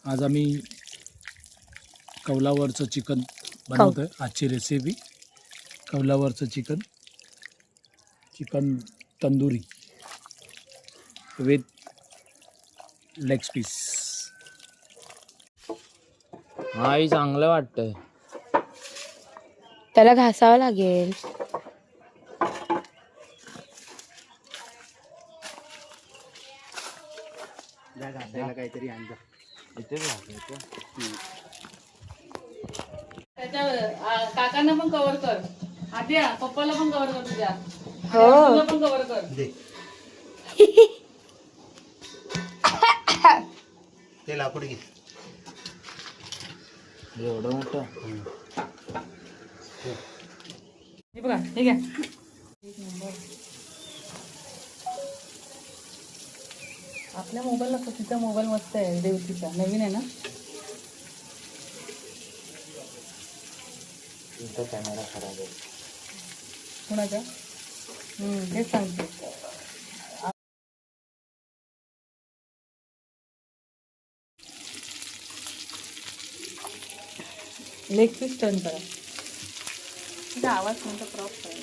आज आम्ही कौलावरचं चिकन बनवतोय। आजची रेसिपी कौलावरचं chicken tandoori with leg piece. हा ही चांगलं वाटतंय। त्याला घासावं लागेल। काहीतरी आणलं काकांना पण कव्हर कर, आद्या पप्पाला पण कव्हर कर, तुझ्या हो पण कव्हर कर। ते लाकूड घे एवढं मोठं। हे बघा, हे घ्या। आपल्या मोबाईलला तिचा मोबाईल मस्त आहे, देवतीचा नवीन आहे ना। तुमचा कॅमेरा खराब आहे। कुणाचा? तेच सांगते। लेग पीस टर्न करा, तुझा आवाज कोणता क्रॉप करा।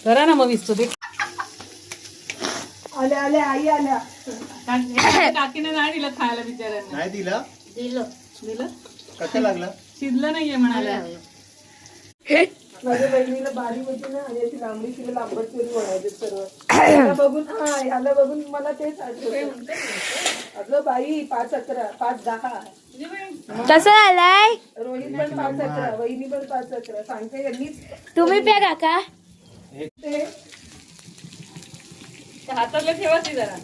करा ना मग विसतो ते। आल्या आल्या आई आल्या। काकीने नाही दिलं खायला, बिचाऱ्यांना नाही दिलं दिलं कसं लागलं शिजलं नाहीये म्हणाल्या। माझ्या बहिणीला बारी होती ना आणि अशी लांबडी तिला लांबट चोरी म्हणायचे सर्व। ह्याला बघून ह्याला बघून मला तेच आठवलं। अगं बाई 5-11 5-10 कसं आलाय? रोहित पण 5-11 वहिनी पण 5-11 सांगते यांनी तुम्ही प्या काका। ते हातातलं ठेवा ती जरा।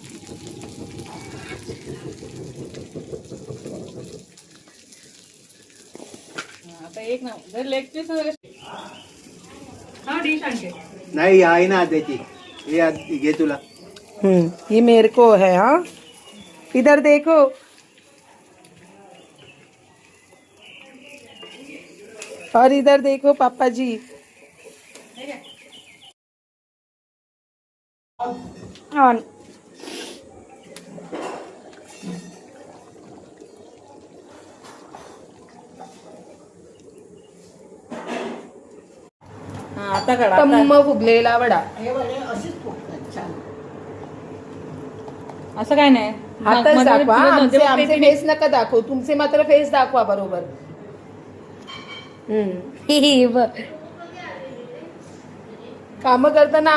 आता एक ना जर लेग पीस हा डिश आणते। नाही आई ना त्याची हे घे तुला। ये मेरे को है। हाँ इधर देखो, और इधर देखो पापा जी। ऑन आता काढा। टम्म फुगलेला वडा। असं काय नाही, हातच दाखवा, आमचे फेस नका दाखवू, तुमचे मात्र फेस दाखवा बरोबर। काम करताना